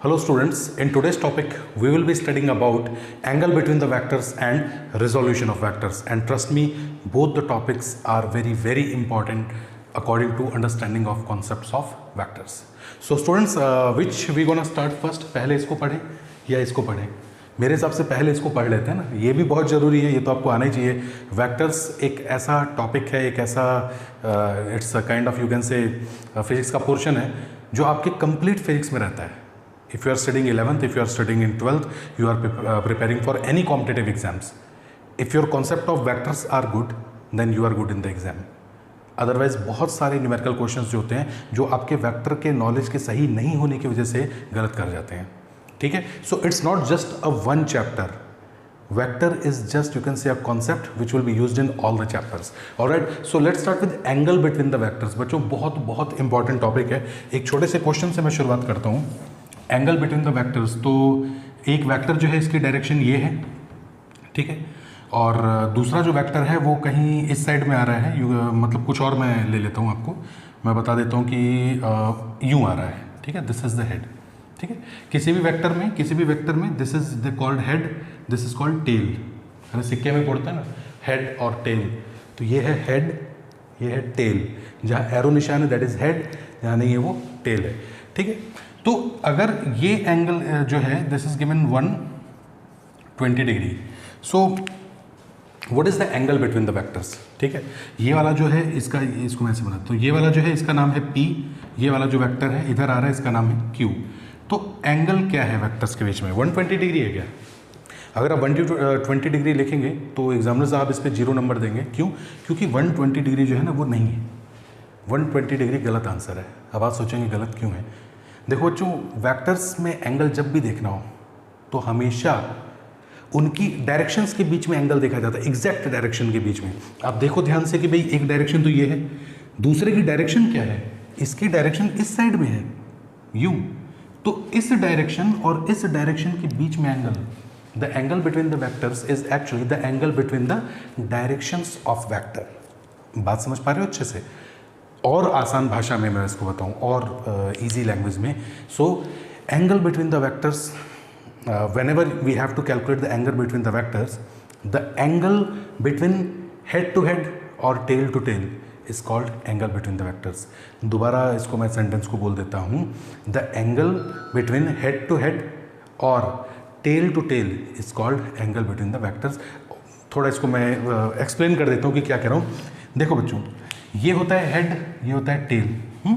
Hello students, in today's topic we will be studying about angle between the vectors and resolution of vectors, and trust me, both the topics are very important according to understanding of concepts of vectors. So students, which we gonna start first? पहले इसको पढ़ें या इसको पढ़ें? मेरे हिसाब से पहले इसको पढ़ लेते हैं ना, ये भी बहुत ज़रूरी है, ये तो आपको आना ही चाहिए। वेक्टर्स एक ऐसा टॉपिक है, एक ऐसा it's kind of you can say physics का पोर्शन है जो आपके कंप्लीट फिजिक्स में रहता है। If you are studying 11th, if you are studying in 12th, you are preparing for any competitive exams. If your concept of vectors are good, then you are good in the exam. Otherwise बहुत सारे numerical questions जो होते हैं जो आपके vector के knowledge के सही नहीं होने की वजह से गलत कर जाते हैं, ठीक है। So it's not just a one chapter, vector is just you can say a concept which will be used in all the chapters. Alright, so let's start with angle between the vectors. बच्चों बहुत important topic है। एक छोटे से question से मैं शुरुआत करता हूँ। एंगल बिटवीन द वेक्टर्स, तो एक वेक्टर जो है इसकी डायरेक्शन ये है, ठीक है, और दूसरा जो वेक्टर है वो कहीं इस साइड में आ रहा है, मतलब कुछ और मैं ले लेता हूँ, आपको मैं बता देता हूँ कि यूँ आ रहा है, ठीक है, दिस इज द हेड, ठीक है। किसी भी वेक्टर में this is the called head, this is called tail. अरे सिक्के में पढ़ते हैं ना हेड और टेल, तो ये है हेड, ये है टेल। जहाँ एरो निशान है दैट इज हेड, जहाँ नहीं है वो टेल है, ठीक है। तो अगर ये एंगल जो है this is given 120 degree, so what is the angle between the vectors, ठीक है। ये वाला जो है इसको मैं ऐसे बनाता हूँ, ये वाला जो है इसका नाम है P, ये वाला जो वेक्टर है इधर आ रहा है इसका नाम है Q। तो एंगल क्या है वेक्टर्स के बीच में? 120 डिग्री है क्या? अगर आप 120 डिग्री लिखेंगे तो एग्जामिनर साहब इस पर 0 नंबर देंगे। क्यों? क्योंकि 120 डिग्री जो है ना वो नहीं है, 120 डिग्री गलत आंसर है। अब आप सोचेंगे गलत क्यों है? देखो बच्चों, वेक्टर्स में एंगल जब भी देखना हो तो हमेशा उनकी डायरेक्शंस के बीच में एंगल देखा जाता है, एग्जैक्ट डायरेक्शन के बीच में। आप देखो ध्यान से कि भाई एक डायरेक्शन तो ये है, दूसरे की डायरेक्शन क्या है? इसकी डायरेक्शन इस साइड में है, यूं। तो इस डायरेक्शन और इस डायरेक्शन के बीच में angle, the angle between the vectors is actually the angle between the directions of vector. बात समझ पा रहे हो अच्छे से? और आसान भाषा में मैं इसको बताऊं, और इजी लैंग्वेज में। So angle between the vectors, whenever we have to calculate the angle between the vectors, the angle between head to head or tail to tail is called angle between the vectors. दोबारा इसको मैं sentence को बोल देता हूँ, the angle between head to head or tail to tail is called angle between the vectors. थोड़ा इसको मैं एक्सप्लेन कर देता हूँ कि क्या कह रहा हूँ। देखो बच्चों, ये होता है हेड, ये होता है टेल।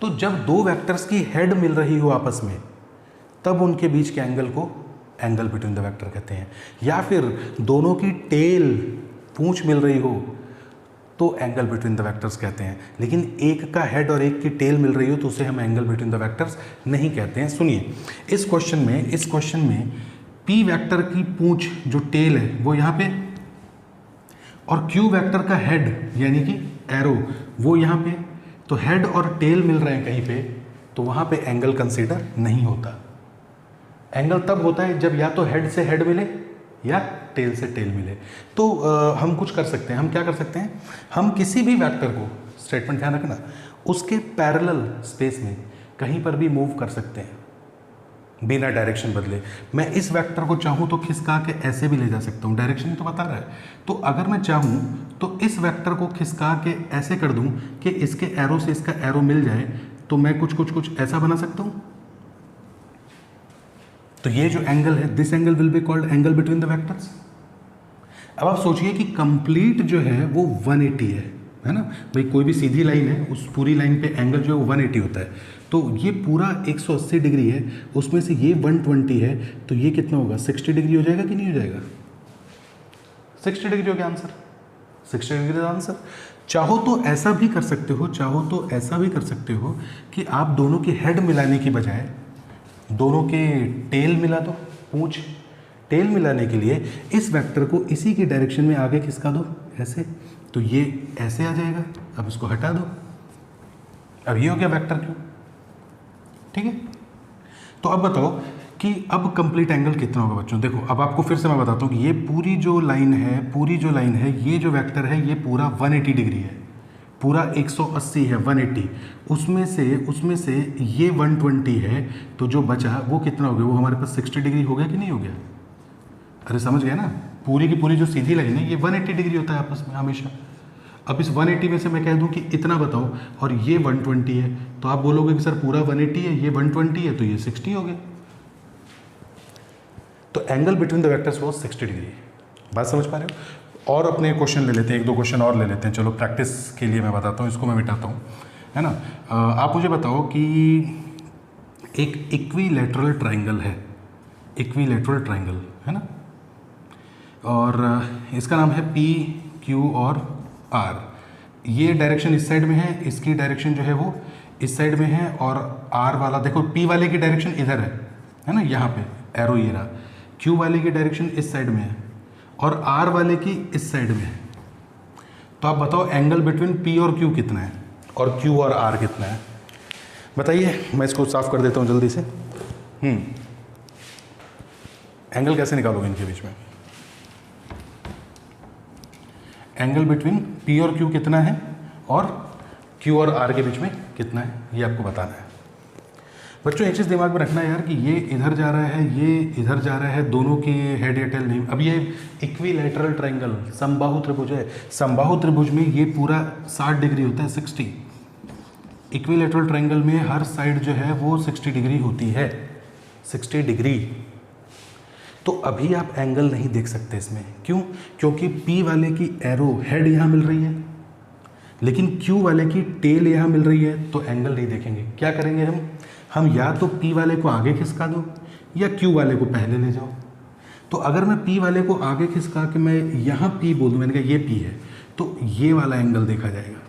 तो जब दो वेक्टर्स की हेड मिल रही हो आपस में, तब उनके बीच के एंगल को एंगल बिटवीन द वेक्टर कहते हैं। या फिर दोनों की टेल, पूंछ मिल रही हो तो एंगल बिटवीन द वेक्टर्स कहते हैं। लेकिन एक का हेड और एक की टेल मिल रही हो तो उसे हम एंगल बिटवीन द वेक्टर्स नहीं कहते हैं। सुनिए, इस क्वेश्चन में पी वेक्टर की पूंछ जो टेल है वो यहाँ पे, और क्यू वेक्टर का हेड यानी कि एरो वो यहाँ पे। तो हेड और टेल मिल रहे हैं कहीं पे, तो वहाँ पे एंगल कंसीडर नहीं होता। एंगल तब होता है जब या तो हेड से हेड मिले या टेल से टेल मिले। तो हम कुछ कर सकते हैं, हम क्या कर सकते हैं, हम किसी भी वेक्टर को, स्टेटमेंट ध्यान रखना, उसके पैरेलल स्पेस में कहीं पर भी मूव कर सकते हैं बिना डायरेक्शन बदले। मैं इस वेक्टर को चाहूँ तो खिसका के ऐसे भी ले जा सकता हूँ, डायरेक्शन तो बता रहा है। तो अगर मैं चाहूँ तो इस वेक्टर को खिसका के ऐसे कर दूँ कि इसके एरो से इसका एरो मिल जाए, तो मैं कुछ ऐसा बना सकता हूँ। तो ये जो एंगल है, this angle will be called angle between the vectors. अब आप सोचिए कि कंप्लीट जो है वो 180 है ना भाई। कोई भी सीधी लाइन है, उस पूरी लाइन पे एंगल जो है वो 180 होता है। तो ये पूरा 180 डिग्री है, उसमें से ये 120 है, तो ये कितना होगा? 60 डिग्री हो जाएगा कि नहीं हो जाएगा? 60 डिग्री हो गया आंसर, 60 डिग्री का आंसर। चाहो तो ऐसा भी कर सकते हो, चाहो तो ऐसा भी कर सकते हो कि आप दोनों की हेड मिलाने की बजाय दोनों के टेल मिला दो, पूंछ। टेल मिलाने के लिए इस वेक्टर को इसी की डायरेक्शन में आगे खिसका दो ऐसे, तो ये ऐसे आ जाएगा। अब इसको हटा दो, अब ये हो गया वेक्टर क्यू, ठीक है। तो अब बताओ कि अब कंप्लीट एंगल कितना होगा बच्चों। देखो अब आपको फिर से मैं बताता हूँ कि ये पूरी जो लाइन है, ये जो वेक्टर है ये पूरा 180 डिग्री है, पूरा 180 है, 180, उसमें से ये 120 है, तो जो बचा वो कितना हो गया, वो हमारे पास 60 डिग्री हो गया कि नहीं हो गया? अरे समझ गए ना, पूरी की पूरी जो सीधी लाइन है ये 180 डिग्री होता है आपस में हमेशा। अब इस 180 में से मैं कह दूं कि इतना बताओ, और ये 120 है, तो आप बोलोगे कि सर पूरा 180 है, ये 120 है, तो ये 60 हो गया। तो angle between the vectors was 60 degree. बात समझ पा रहे हो? और अपने क्वेश्चन ले लेते हैं, 1-2 क्वेश्चन और ले लेते हैं। चलो प्रैक्टिस के लिए मैं बताता हूँ, इसको मैं मिटाता हूँ, है ना। आप मुझे बताओ कि एक इक्विलैटरल ट्राइंगल है, इक्विलैटरल ट्राइंगल है ना, और इसका नाम है पी, क्यू और आर। ये डायरेक्शन इस साइड में है, इसकी डायरेक्शन जो है वो इस साइड में है, और आर वाला देखो, पी वाले की डायरेक्शन इधर है ना, यहाँ पे एरो ये रहा। क्यू वाले की डायरेक्शन इस साइड में है और आर वाले की इस साइड में है। तो आप बताओ एंगल बिटवीन पी और क्यू कितना है और क्यू और आर कितना है, बताइए। मैं इसको साफ कर देता हूँ जल्दी से। एंगल कैसे निकालोगे इनके बीच में? एंगल बिटवीन पी और क्यू कितना है और क्यू और आर के बीच में कितना है, ये आपको बताना है। बच्चों एक चीज़ दिमाग में रखना है यार कि ये इधर जा रहा है, ये इधर जा रहा है, दोनों की हेड या टेल नहीं। अब ये इक्विलैटरल ट्राइंगल समबाहु त्रिभुज है, समबाहु त्रिभुज में ये पूरा 60 डिग्री होता है, 60। इक्विलैटरल ट्राइंगल में हर साइड जो है वो 60 डिग्री होती है, 60 डिग्री। तो अभी आप एंगल नहीं देख सकते इसमें, क्यों? क्योंकि P वाले की एरो हेड यहाँ मिल रही है, लेकिन Q वाले की टेल यहाँ मिल रही है, तो एंगल नहीं देखेंगे। क्या करेंगे हम या तो P वाले को आगे खिसका दो या Q वाले को पहले ले जाओ। तो अगर मैं P वाले को आगे खिसका के मैं यहाँ P बोल दूँ, मैंने कहा ये P है, तो ये वाला एंगल देखा जाएगा,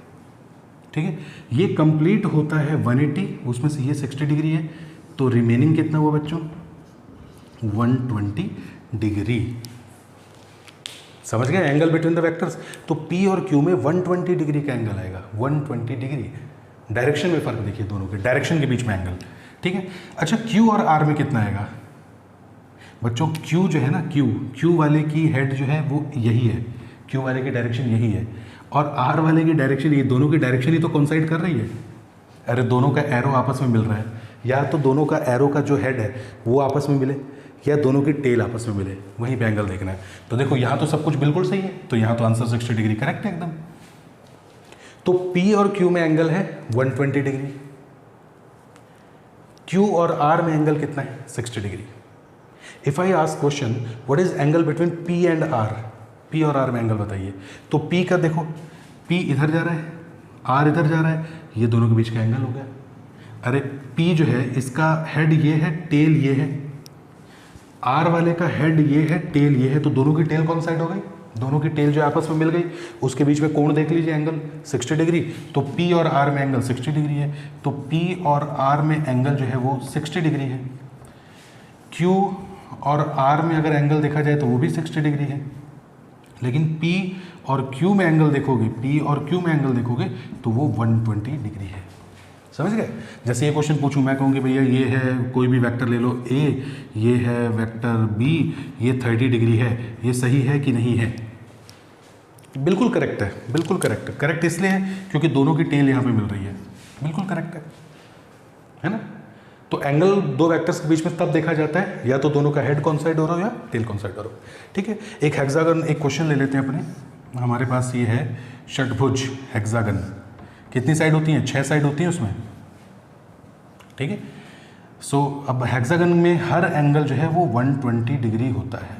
ठीक है। ये कंप्लीट होता है 180, उसमें से ये 60 डिग्री है, तो रिमेनिंग कितना हुआ बच्चों? 120 डिग्री। समझ गए एंगल बिटवीन द वेक्टर्स? तो P और Q में 120 डिग्री का एंगल आएगा, 120 डिग्री। डायरेक्शन में फर्क देखिए, दोनों के डायरेक्शन के बीच में एंगल, ठीक है। अच्छा Q और R में कितना आएगा बच्चों? Q जो है ना, Q वाले की हेड जो है वो यही है, Q वाले की डायरेक्शन यही है, और R वाले की डायरेक्शन, ये दोनों की डायरेक्शन ही तो कोइंसाइड कर रही है। अरे दोनों का एरो आपस में मिल रहा है, या तो दोनों का एरो का जो हेड है वो आपस में मिले, या दोनों की टेल आपस में मिले, वहीं पे एंगल देखना है। तो देखो यहाँ तो सब कुछ बिल्कुल सही है, तो यहाँ तो आंसर 60 डिग्री करेक्ट है एकदम। तो P और Q में एंगल है 120 डिग्री, Q और R में एंगल कितना है? 60 degree. If I ask question what is angle between P and R, P और R में एंगल बताइए, तो P का देखो, P इधर जा रहा है, R इधर जा रहा है, ये दोनों के बीच का एंगल हो गया। अरे P जो है इसका हेड ये है, टेल ये है, R वाले का हेड ये है, टेल ये है, तो दोनों की टेल कौन साइड हो गई? दोनों की टेल जो आपस में मिल गई, उसके बीच में कोण देख लीजिए, एंगल 60 डिग्री। तो P और R में एंगल 60 डिग्री है, तो P और R में एंगल जो है वो 60 डिग्री है। Q और R में अगर एंगल देखा जाए तो वो भी 60 डिग्री है, लेकिन P और Q में एंगल देखोगे, P और Q में एंगल देखोगे तो वो 120 डिग्री है। समझ गए? जैसे ये क्वेश्चन पूछूं मैं, कहूँगी भैया ये है, कोई भी वेक्टर ले लो A, ये है वेक्टर B, ये 30 डिग्री है, ये सही है कि नहीं है? बिल्कुल करेक्ट है, बिल्कुल करेक्ट है। करेक्ट इसलिए है क्योंकि दोनों की टेल यहाँ पे मिल रही है, बिल्कुल करेक्ट है ना। तो एंगल दो वेक्टर्स के बीच में तब देखा जाता है या तो दोनों का हेड कौन साइड हो रहा हो या टेल कौन साइड हो रहा हो, ठीक है। एक हेक्सागन, एक क्वेश्चन ले लेते हैं अपने। हमारे पास ये है षटभुज हेक्सागन, कितनी साइड होती हैं? 6 साइड होती हैं उसमें, ठीक है। सो अब हेक्सागन में हर एंगल जो है वो 120 डिग्री होता है,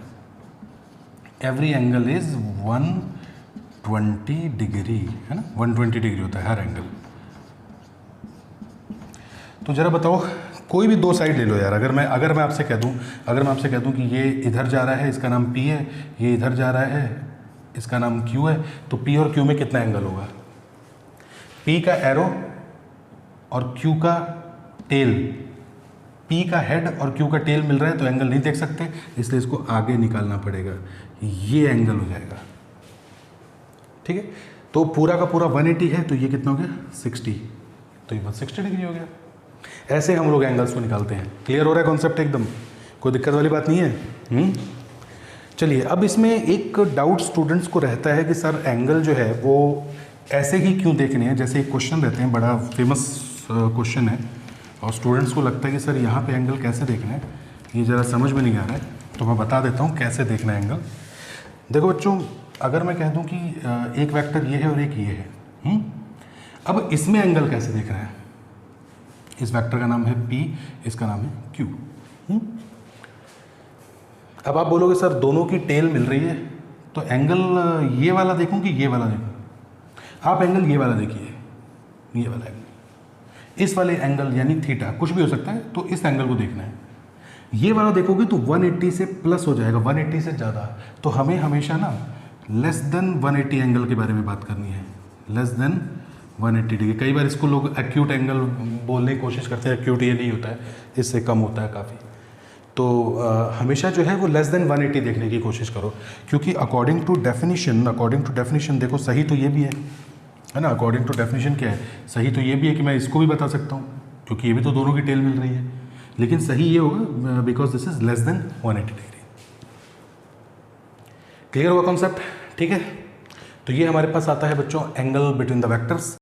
एवरी एंगल इज 120 डिग्री, है ना, 120 डिग्री होता है हर एंगल। तो जरा बताओ, कोई भी दो साइड ले लो यार। अगर मैं आपसे कह दूं कि ये इधर जा रहा है, इसका नाम P है, ये इधर जा रहा है, इसका नाम Q है, तो P और Q में कितना एंगल होगा? P का एरो और Q का टेल, P का हेड और Q का टेल मिल रहा है तो एंगल नहीं देख सकते, इसलिए इसको आगे निकालना पड़ेगा, ये एंगल हो जाएगा, ठीक है। तो पूरा का पूरा 180 है, तो ये कितना हो गया? 60, तो ये 160 डिग्री हो गया। ऐसे हम लोग एंगल्स को निकालते हैं। क्लियर हो रहा है कॉन्सेप्ट एकदम? कोई दिक्कत वाली बात नहीं है? चलिए, अब इसमें एक डाउट स्टूडेंट्स को रहता है कि सर एंगल जो है वो ऐसे ही क्यों देखने हैं, जैसे एक क्वेश्चन रहते हैं, बड़ा फेमस क्वेश्चन है और स्टूडेंट्स को लगता है कि सर यहाँ पे एंगल कैसे देखना है, ये ज़रा समझ में नहीं आ रहा है, तो मैं बता देता हूँ कैसे देखना है एंगल। देखो बच्चों, अगर मैं कह दूँ कि एक वेक्टर ये है और एक ये है, अब इसमें एंगल कैसे देखना है। इस वेक्टर का नाम है P, इसका नाम है Q। अब आप बोलोगे सर दोनों की टेल मिल रही है, तो एंगल ये वाला देखूं कि ये वाला देखूं। आप एंगल ये वाला देखिए, ये वाला एंगल, इस वाले एंगल यानी थीटा, कुछ भी हो सकता है, तो इस एंगल को देखना है। ये वाला देखोगे तो 180 से प्लस हो जाएगा, 180 से ज़्यादा, तो हमें हमेशा ना लेस देन 180 एंगल के बारे में बात करनी है, लेस देन 180 डिग्री। कई बार इसको लोग एक्यूट एंगल बोलने की कोशिश करते हैं, एक्यूट ये नहीं होता है, इससे कम होता है काफ़ी। तो हमेशा जो है वो लेस देन 180 देखने की कोशिश करो, क्योंकि अकॉर्डिंग टू डेफिनेशन देखो, सही तो ये भी है ना। अकॉर्डिंग टू डेफिनेशन क्या है, सही तो ये भी है कि मैं इसको भी बता सकता हूँ, क्योंकि ये भी तो दोनों की टेल मिल रही है, लेकिन सही ये होगा because this is less than 180 degree. Clear हुआ कॉन्सेप्ट? ठीक है, तो ये हमारे पास आता है बच्चों एंगल बिटवीन द वेक्टर्स।